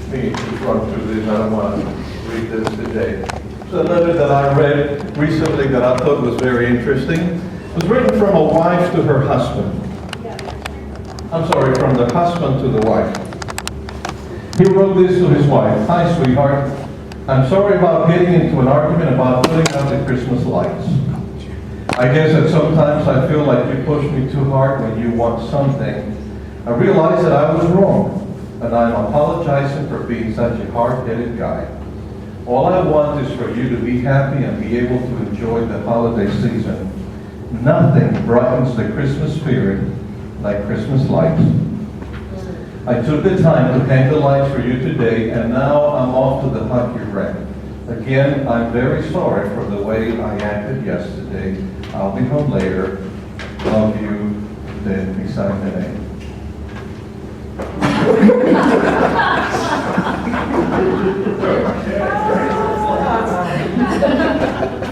me to run through this. I don't want to read this today. It's a letter that I read recently that I thought was very interesting. It was written from a wife to her husband. I'm sorry, from the husband to the wife. He wrote this to his wife. Hi, sweetheart. I'm sorry about getting into an argument about putting out the Christmas lights. I guess that sometimes I feel like you push me too hard when you want something. I realize that I was wrong, and I'm apologizing for being such a hard-headed guy. All I want is for you to be happy and be able to enjoy the holiday season. Nothing brightens the Christmas spirit like Christmas lights. I took the time to hang the lights for you today, and now I'm off to the hut you rent. Again, I'm very sorry for the way I acted yesterday. I'll be home later. Love you. Then he signed the name.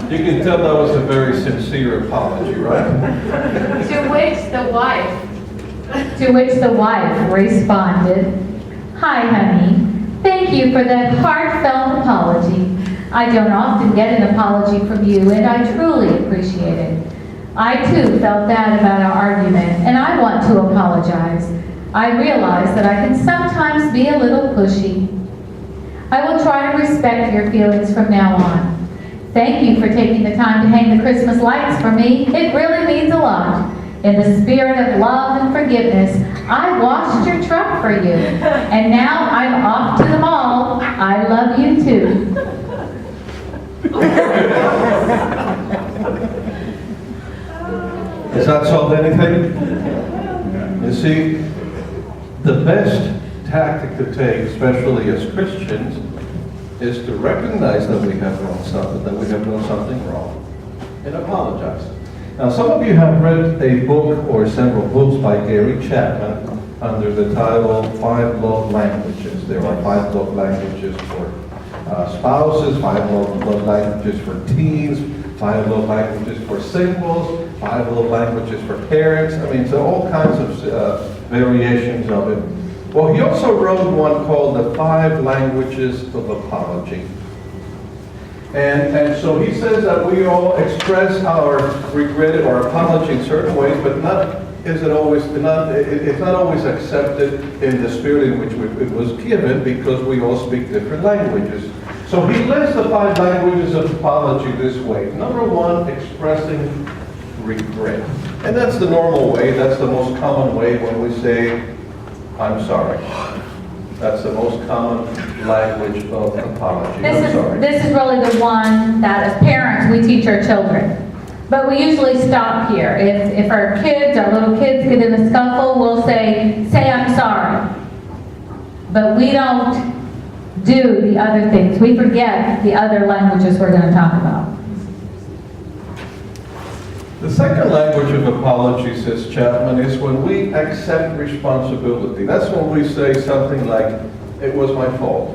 You can tell that was a very sincere apology, right? To which the wife responded, "Hi, honey. Thank you for that heartfelt apology. I don't often get an apology from you, and I truly appreciate it. I, too, felt bad about our argument, and I want to apologize. I realize that I can sometimes be a little pushy. I will try to respect your feelings from now on. Thank you for taking the time to hang the Christmas lights for me. It really means a lot. In the spirit of love and forgiveness, I washed your truck for you, and now I'm off to the mall. I love you too." Does that solve anything? You see, the best tactic to take, especially as Christians, is to recognize that we have done something wrong, and apologize. Now, some of you have read a book or several books by Gary Chapman under the title 5 Love Languages. There are 5 love languages for spouses, 5 love languages for teens, 5 love languages for singles, 5 love languages for parents. I mean, so all kinds of variations of it. Well, he also wrote one called The 5 Languages of Apology. And so he says that we all express our regret or apology in certain ways, but it's not always accepted in the spirit in which it was given, because we all speak different languages. So he lists the 5 languages of apology this way. Number 1, expressing regret. And that's the normal way. That's the most common way when we say, "I'm sorry." That's the most common language of apology. This is really the one that as parents we teach our children. But we usually stop here. If our little kids get in a scuffle, we'll say "I'm sorry." But we don't do the other things. We forget the other languages we're going to talk about. The second language of apology, says Chapman, is when we accept responsibility. That's when we say something like, "It was my fault.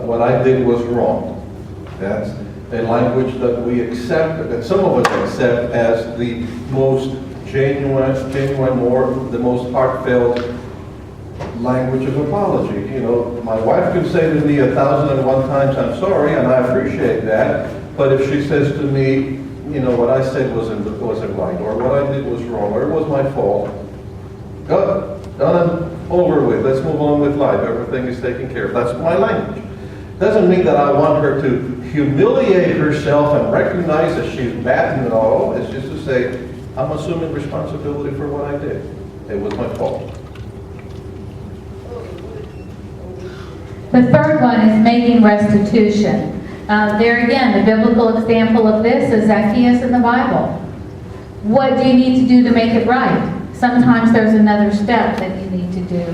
What I did was wrong." That's a language that we accept, that some of us accept as the most genuine or the most heartfelt language of apology. You know, my wife could say to me 1,001 times, "I'm sorry," and I appreciate that. But if she says to me, you know, what I said wasn't right, or what I did was wrong, or it was my fault, done and over with. Let's move on with life. Everything is taken care of. That's my language. Doesn't mean that I want her to humiliate herself and recognize that she's bad. No, it's just to say, I'm assuming responsibility for what I did. It was my fault. The third one is making restitution. There again, the biblical example of this is Zacchaeus in the Bible. What do you need to do to make it right? Sometimes there's another step that you need to do.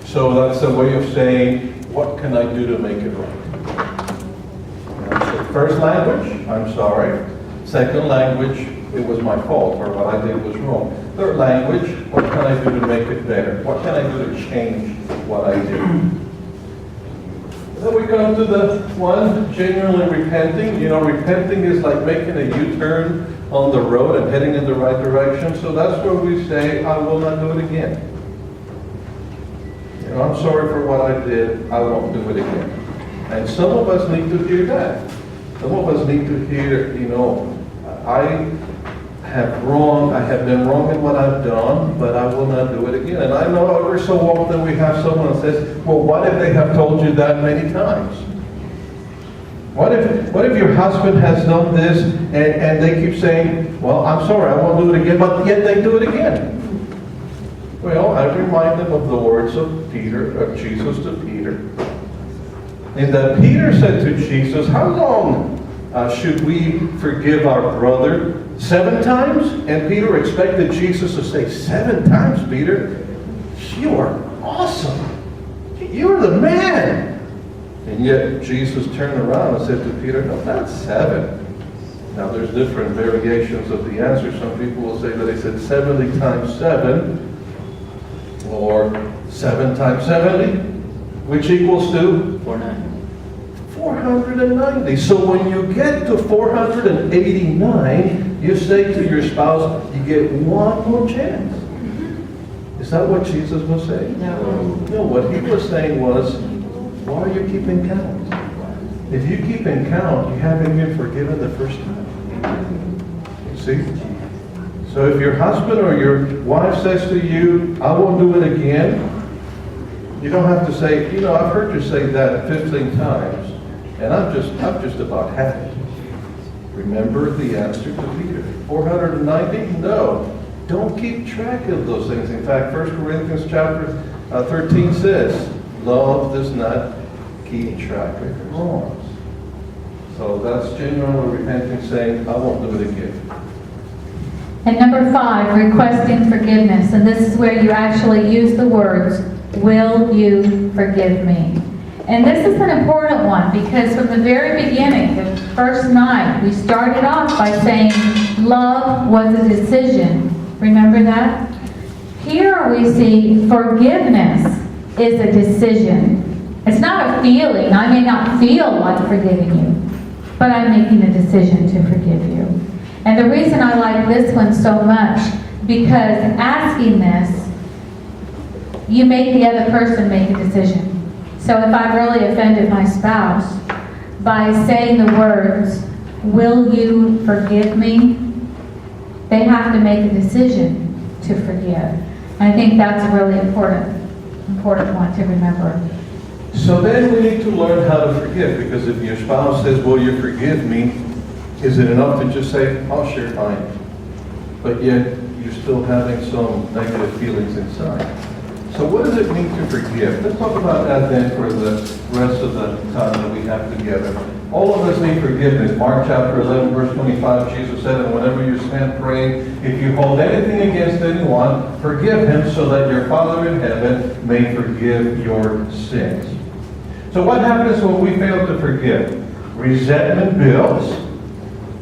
So that's a way of saying, what can I do to make it right? So first language, I'm sorry. Second language, it was my fault, or what I did was wrong. Third language, what can I do to make it better? What can I do to change what I did? Then we come to the one, genuinely repenting. You know, repenting is like making a U-turn on the road and heading in the right direction. So that's where we say, I will not do it again. You know, I'm sorry for what I did. I won't do it again. And some of us need to hear that. Some of us need to hear, you know, I have been wrong in what I've done, but I will not do it again. And I know every so often we have someone that says, well, what if they have told you that many times? What if your husband has done this and they keep saying, well, I'm sorry, I won't do it again, but yet they do it again? Well, I remind them of the words of Jesus to Peter. And that Peter said to Jesus, how long should we forgive our brother? 7 times? And Peter expected Jesus to say, 7 times, Peter? You are awesome. You're the man. And yet Jesus turned around and said to Peter, no, not 7. Now there's different variations of the answer. Some people will say that he said 70 times 7, or 7 times 70, which equals to 490. So when you get to 489, you say to your spouse, you get one more chance. Is that what Jesus was saying? No. No, what he was saying was, why are you keeping count? If you keep in count, you haven't been forgiven the first time. You see? So if your husband or your wife says to you, I won't do it again, you don't have to say, you know, I've heard you say that 15 times, and I'm just about had it. Remember the answer to Peter. 490? No. Don't keep track of those things. In fact, 1 Corinthians chapter 13 says, love does not keep track of wrongs. So that's genuinely repenting, saying, I won't do it again. And number 5, requesting forgiveness. And this is where you actually use the words, will you forgive me? And this is an important one because from the very beginning, the first night, we started off by saying love was a decision. Remember that? Here we see forgiveness is a decision. It's not a feeling. I may not feel like forgiving you, but I'm making a decision to forgive you. And the reason I like this one so much, because asking this, you make the other person make a decision. So if I've really offended my spouse, by saying the words, will you forgive me? They have to make a decision to forgive. And I think that's a really important one to remember. So then we need to learn how to forgive, because if your spouse says, will you forgive me, is it enough to just say, oh, sure, fine, but yet you're still having some negative feelings inside? So what does it mean to forgive? Let's talk about that then for the rest of the time that we have together. All of us need forgiveness. Mark chapter 11, verse 25, Jesus said, and whenever you stand praying, if you hold anything against anyone, forgive him so that your Father in heaven may forgive your sins. So what happens when we fail to forgive? Resentment builds.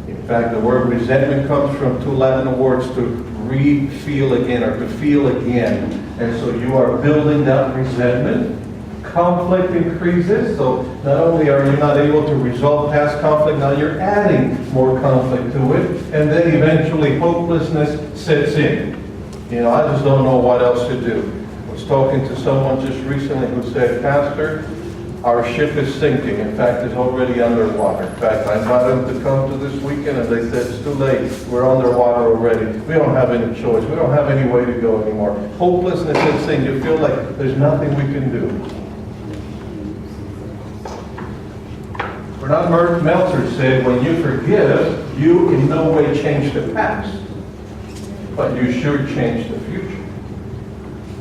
In fact, the word resentment comes from 2 Latin words, to re-feel again, or to feel again. And so you are building that resentment. Conflict increases, so not only are you not able to resolve past conflict, now you're adding more conflict to it, and then eventually hopelessness sets in. You know, I just don't know what else to do. I was talking to someone just recently who said, Pastor, our ship is sinking. In fact, it's already underwater. In fact, I invited them to come to this weekend, and they said, it's too late. We're underwater already. We don't have any choice. We don't have any way to go anymore. Hopelessness sets in. You feel like there's nothing we can do. Bernard Meltzer said, when you forgive, you in no way change the past, but you sure change the future.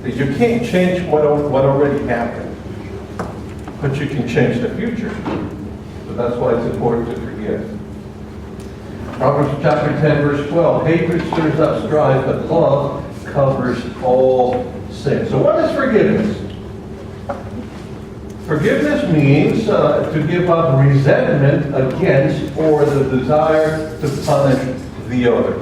You can't change what already happened, but you can change the future. So that's why it's important to forgive. Proverbs chapter 10, verse 12, hatred stirs up strife, but love covers all sin. So what is forgiveness? Forgiveness means to give up resentment against or the desire to punish the other.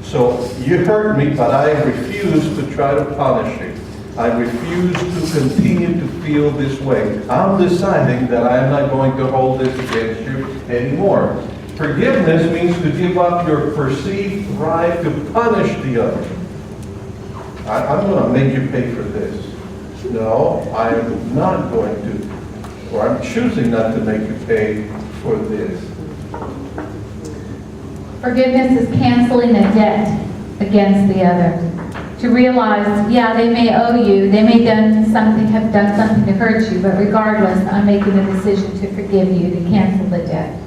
So you hurt me, but I refuse to try to punish you. I refuse to continue to feel this way. I'm deciding that I'm not going to hold this against you anymore. Forgiveness means to give up your perceived right to punish the other. I'm going to make you pay for this. No, I am not going to, or I'm choosing not to make you pay for this. Forgiveness is canceling a debt against the other. To realize, yeah, they may owe you, they may have done something to hurt you, but regardless, I'm making a decision to forgive you, to cancel the debt.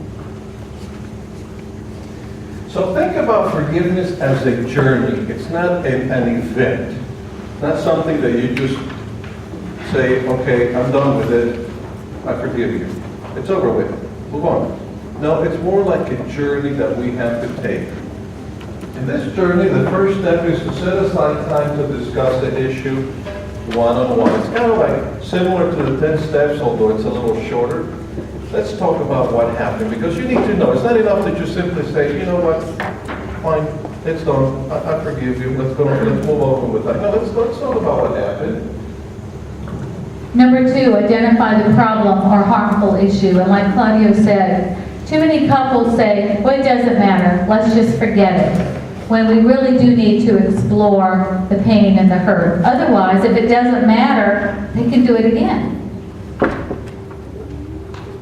So think about forgiveness as a journey. It's not an event. Not something that you just say, okay, I'm done with it, I forgive you. It's over with, move on. No, it's more like a journey that we have to take. In this journey, the first step is to set aside time to discuss the issue one-on-one. It's kind of like similar to the 10 steps, although it's a little shorter. Let's talk about what happened, because you need to know. It's not enough to just simply say, you know what, fine, it's done, I forgive you, let's move over with that. No, let's talk about what happened. Number 2, identify the problem or harmful issue. And like Claudio said, too many couples say, well, it doesn't matter, let's just forget it. When we really do need to explore the pain and the hurt. Otherwise, if it doesn't matter, they can do it again.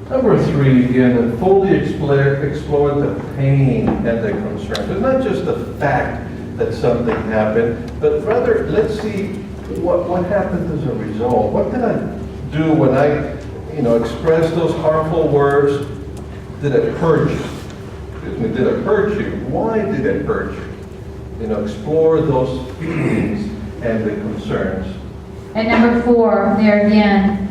Number 3, again, fully explore the pain and the concerns. It's not just the fact that something happened, but rather, let's see what happened as a result. What did I do when I, expressed those harmful words? Did it hurt you? Excuse me, did it hurt you? Why did it hurt you? Explore those feelings and the concerns. And number 4, there again,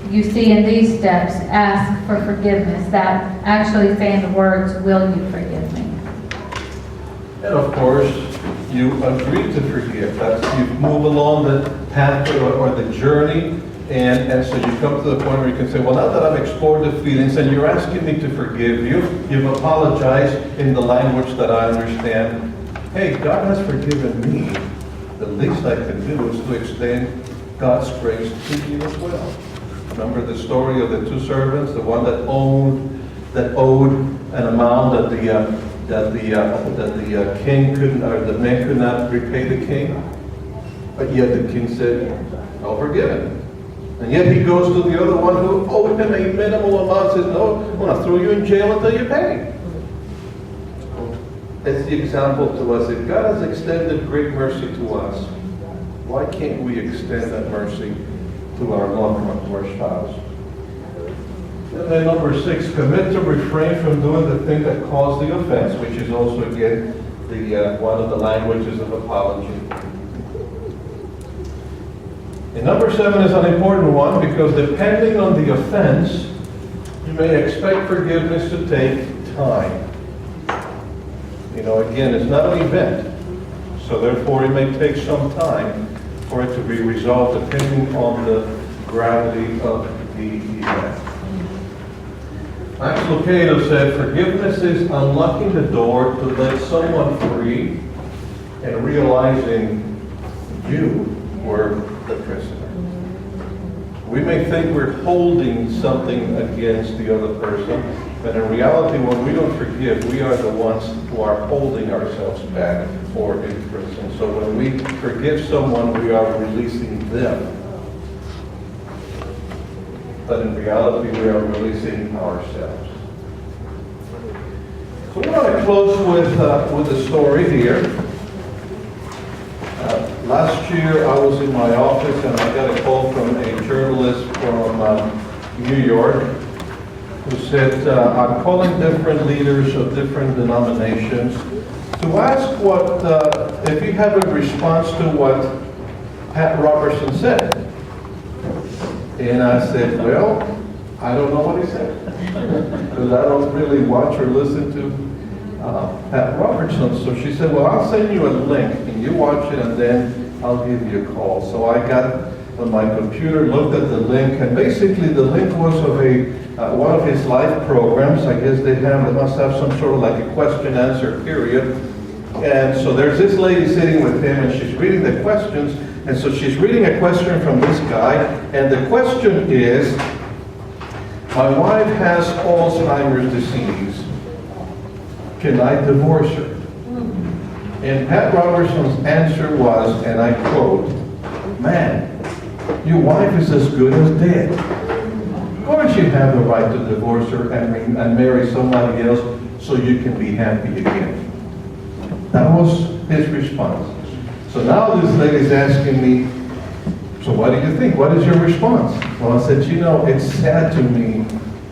you see in these steps, ask for forgiveness. That actually saying the words, will you forgive me? And of course, you agree to forgive. You move along the path or the journey, and so you come to the point where you can say, well, now that I've explored the feelings and you're asking me to forgive you, you've apologized in the language that I understand. Hey, God has forgiven me. The least I can do is to extend God's grace to you as well. Remember the story of the 2 servants, the one that owed an amount that the king couldn't, or the man could not repay the king, but yet the king said, "I'll forgive him." And yet he goes to the other one who owed him a minimal amount, says, "No, I'm going to throw you in jail until you pay." It's the example to us. If God has extended great mercy to us, why can't we extend that mercy to our loved one, to our spouse? And then number 6, commit to refrain from doing the thing that caused the offense, which is also, again, one of the languages of apology. And number 7 is an important one, because depending on the offense, you may expect forgiveness to take time. Again, it's not an event, so therefore it may take some time for it to be resolved depending on the gravity of the event. Max Lucado said, forgiveness is unlocking the door to let someone free and realizing you were the prisoner. We may think we're holding something against the other person, but in reality, when we don't forgive, we are the ones who are holding ourselves back or in prison. So when we forgive someone, we are releasing them. But in reality, we are releasing ourselves. So we want to close with a story here. Last year, I was in my office and I got a call from a journalist from New York who said, I'm calling different leaders of different denominations to ask if you have a response to what Pat Robertson said. And I said, well, I don't know what he said, because I don't really watch or listen to Pat Robertson. So she said, well, I'll send you a link, and you watch it, and then I'll give you a call. So I got on my computer, looked at the link, and basically the link was of one of his live programs. I guess they must have some sort of like a question-answer period. And so there's this lady sitting with him, and she's reading the questions. And so she's reading a question from this guy, and the question is, my wife has Alzheimer's disease. Can I divorce her? And Pat Robertson's answer was, and I quote, man, Your wife is as good as dead. Of course you have the right to divorce her and marry somebody else so you can be happy again. That was his response. So now this lady's asking me, so what do you think? What is your response? Well, I said, you know, it's sad to me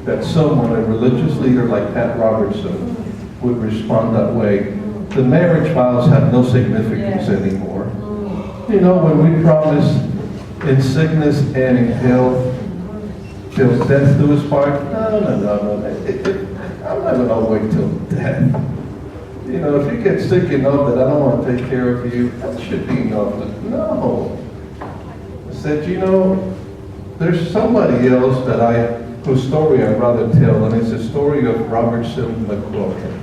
that someone, a religious leader like Pat Robertson, would respond that way. The marriage vows have no significance anymore. You know, when we promise in sickness and in health, till death do us part, no. I'm not going to wait till death. You know, if you get sick enough that I don't want to take care of you, that should be enough. No. I said, you know, there's somebody else whose story I'd rather tell, and it's the story of Robertson McQuilkin.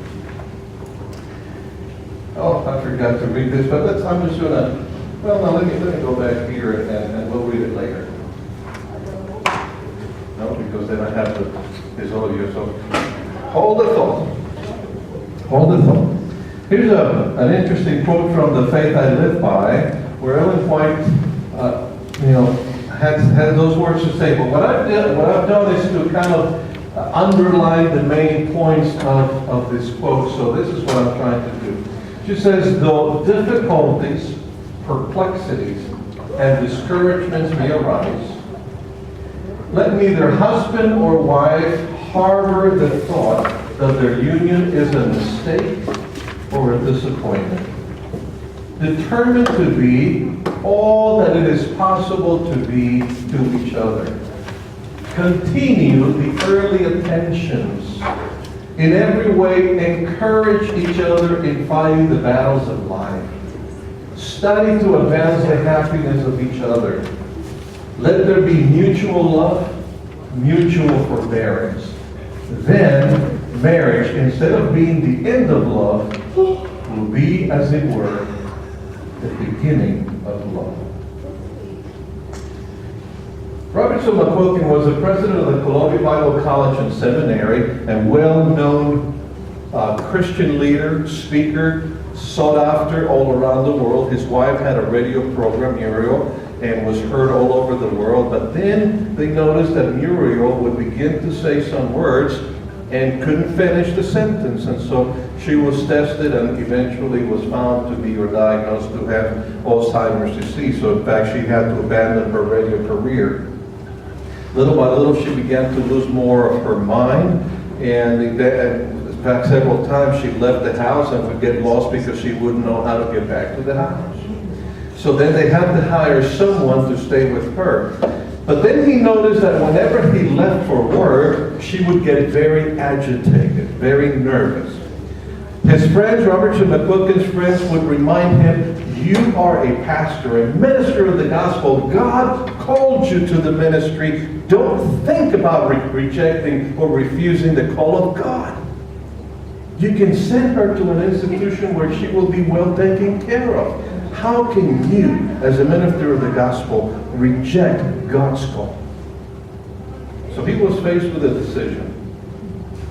Oh, I forgot to read this, but I'm just gonna, well, now let me go back here and we'll read it later. No, because then I have his audio, so hold the thought. Hold the thought. Here's an interesting quote from The Faith I Live By, where Ellen White, had those words to say. But what I've done is to kind of underline the main points of this quote. So this is what I'm trying to do. She says, though difficulties, perplexities, and discouragements may arise, let neither husband or wife harbor the thought that their union is a mistake or a disappointment. Determined to be all that it is possible to be to each other. Continue the early attentions. In every way, encourage each other in fighting the battles of life. Study to advance the happiness of each other. Let there be mutual love, mutual forbearance. Then, marriage, instead of being the end of love, will be, as it were, the beginning of love. Robertson McQuilkin was the president of the Columbia Bible College and Seminary, and well-known Christian leader, speaker, sought after all around the world. His wife had a radio program, Muriel, and was heard all over the world. But then they noticed that Muriel would begin to say some words and couldn't finish the sentence. And so she was tested and eventually was found to be or diagnosed to have Alzheimer's disease. So in fact, she had to abandon her radio career. Little by little, she began to lose more of her mind. And in fact, several times she left the house and would get lost because she wouldn't know how to get back to the house. So then they had to hire someone to stay with her. But then he noticed that whenever he left for work, she would get very agitated, very nervous. His friends, Robertson McQuilkin's friends, would remind him, you are a pastor, a minister of the gospel. God called you to the ministry. Don't think about rejecting or refusing the call of God. You can send her to an institution where she will be well taken care of. How can you, as a minister of the gospel, reject God's call? So he was faced with a decision,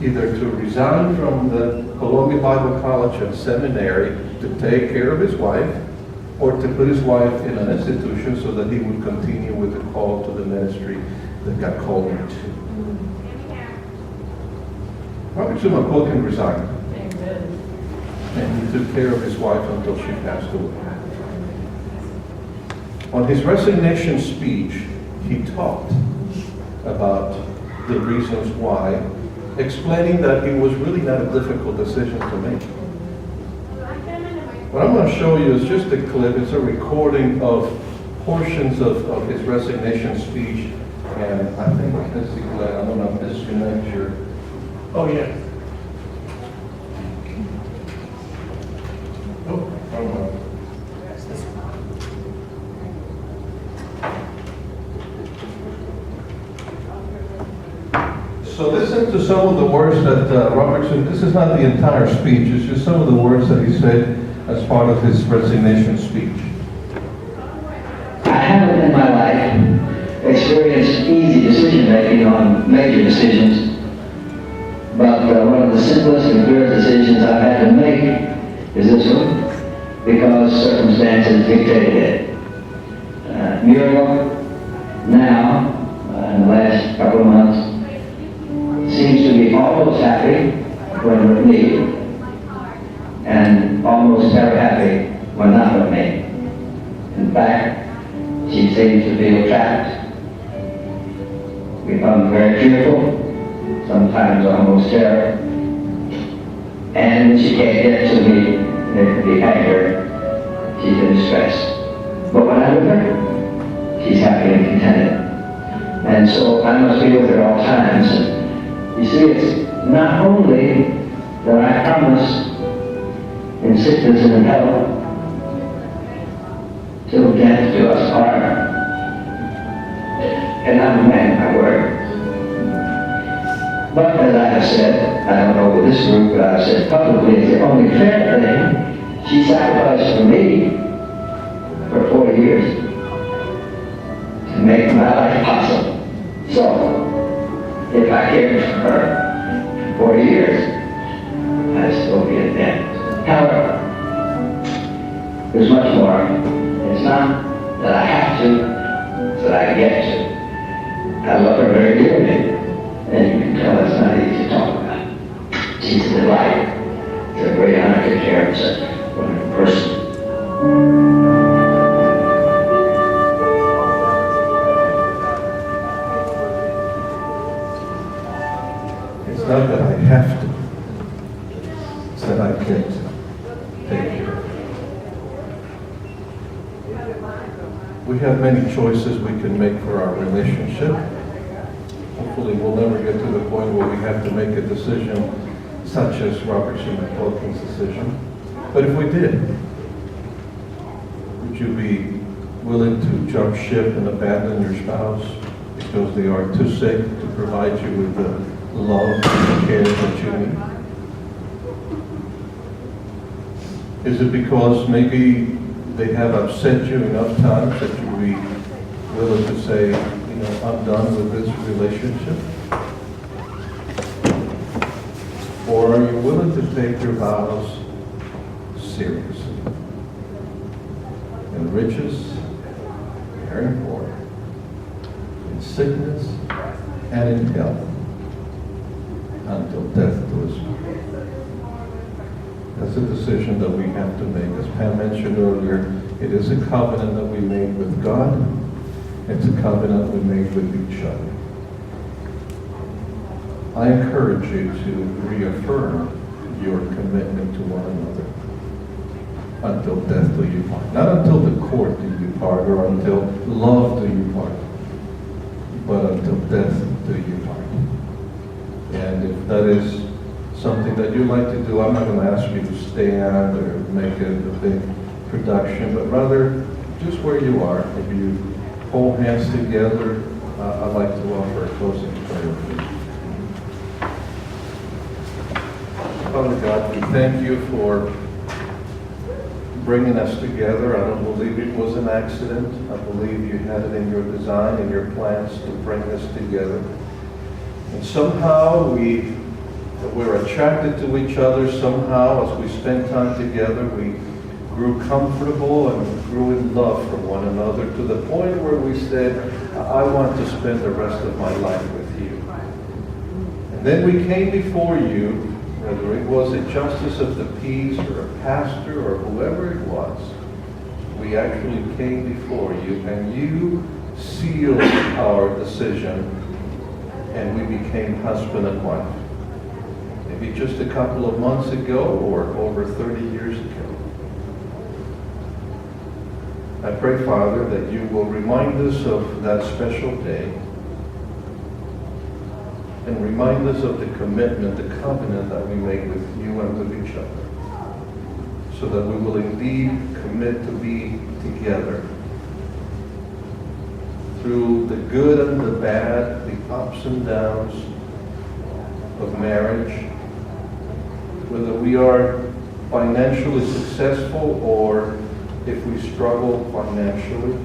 either to resign from the Columbia Bible College and Seminary to take care of his wife, or to put his wife in an institution so that he would continue with the call to the ministry that God called him to. Robertson McQuilkin resigned. And he took care of his wife until she passed away. On his resignation speech, he talked about the reasons why, explaining that it was really not a difficult decision to make. What I'm going to show you is just a clip. It's a recording of portions of his resignation speech. And I think, let's see, Glenn, I'm going to disconnect your... Oh, yeah. Oh, wrong one. So listen to some of the words that Robertson, this is not the entire speech, it's just some of the words that he said as part of his resignation speech. I haven't in my life experienced easy decision making on major decisions, but one of the simplest and clearest decisions I've had to make is this one, because circumstances dictated it. Muriel now, in the last couple of months, seems to be almost happy when with me, and almost never happy when not with me. In fact, she seems to feel trapped, become very fearful, sometimes almost terror, and when she can't get to me, there could be anger, she's in distress. But when I'm with her, she's happy and contented. And so I must be with her at all times. You see, it's not only that I promise in sickness and in health, till death do us part. And I'm a man of my word. But as I have said, I don't know with this group, but I've said publicly, it's the only fair thing. She sacrificed for me for 4 years to make my life possible. So, if I cared for her for 4 years, I'd still be in debt. However, there's much more. It's not that I have to, it's that I get to. I love her very dearly, and you can tell it's not easy to talk about. She's a delight. It's a great honor to care of such a wonderful person. It's not that I have to, it's that I get to take care of it. We have many choices we can make for our relationship. Hopefully we'll never get to the point where we have to make a decision such as Robert C. McClelkin's decision. But if we did, would you be willing to jump ship and abandon your spouse because they are too sick to provide you with the love and care that you need? Is it because maybe they have upset you enough times that you'd be willing to say, you know, I'm done with this relationship? Or are you willing to take your vows seriously? In riches, and poor, in sickness, and in health, until death do us part. That's a decision that we have to make. As Pam mentioned earlier, it is a covenant that we made with God. It's a covenant we made with each other. I encourage you to reaffirm your commitment to one another until death do you part. Not until the court do you part or until love do you part, but until death do you part. And if that is something that you'd like to do, I'm not going to ask you to stand or make a big production, but rather just where you are. If you hold hands together, I'd like to offer a closing prayer. Father God, we thank you for bringing us together. I don't believe it was an accident. I believe you had it in your design and your plans to bring us together. And somehow we're attracted to each other. Somehow, as we spend time together, we grew comfortable and grew in love for one another to the point where we said, I want to spend the rest of my life with you. And then we came before you, whether it was a justice of the peace or a pastor or whoever it was, we actually came before you and you sealed our decision and we became husband and wife. Maybe just a couple of months ago or over 30 years ago. I pray, Father, that you will remind us of that special day and remind us of the commitment, the covenant that we make with you and with each other, so that we will indeed commit to be together through the good and the bad, the ups and downs of marriage, whether we are financially successful or if we struggle financially,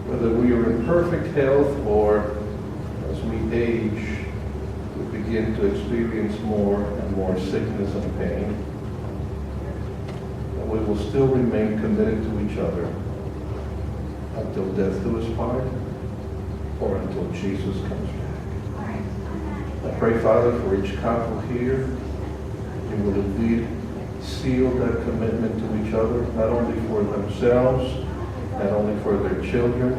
whether we are in perfect health or as we age, we begin to experience more and more sickness and pain, that we will still remain committed to each other until death do us part, or until Jesus comes back. I pray, Father, for each couple here, you will indeed seal that commitment to each other, not only for themselves, not only for their children,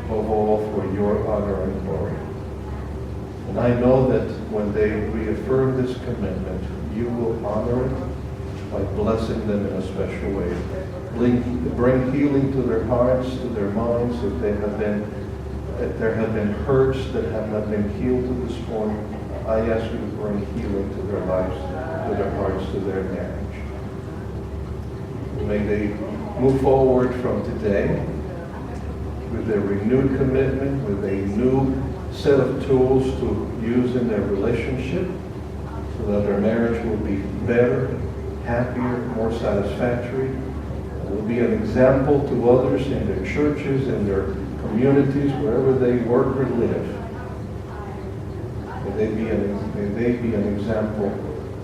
above all for your honor and glory. And I know that when they reaffirm this commitment, you will honor it by blessing them in a special way. Bring healing to their hearts, to their minds, if there have been hurts that have not been healed to this point. I ask you to bring healing to their lives, to their hearts, to their marriage. May they move forward from today with a renewed commitment, with a new set of tools to use in their relationship, so that their marriage will be better, happier, more satisfactory. It will be an example to others in their churches, in their communities, wherever they work or live. May they be an example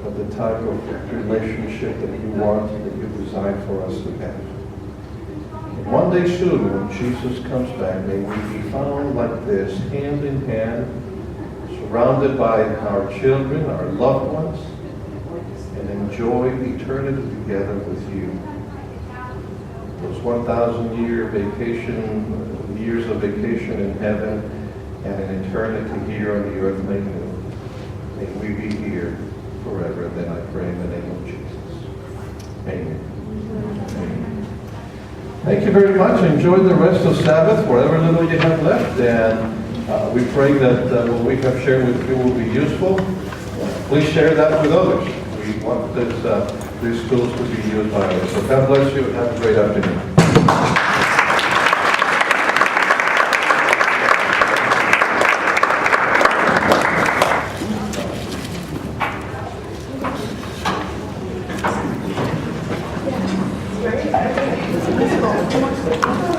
of the type of relationship that you want, that you designed for us to have. And one day soon, when Jesus comes back, may we be found like this, hand in hand, surrounded by our children, our loved ones, and enjoy eternity together with you. Those 1,000-year vacation, years of vacation in heaven, and an eternity here on the earth made new. May we be here forever. Then I pray in the name of Jesus. Amen. Amen. Thank you very much. Enjoy the rest of Sabbath, whatever little you have left. And we pray that what we have shared with you will be useful. Please share that with others. We want these tools to be used by others. So God bless you. Have a great afternoon. Very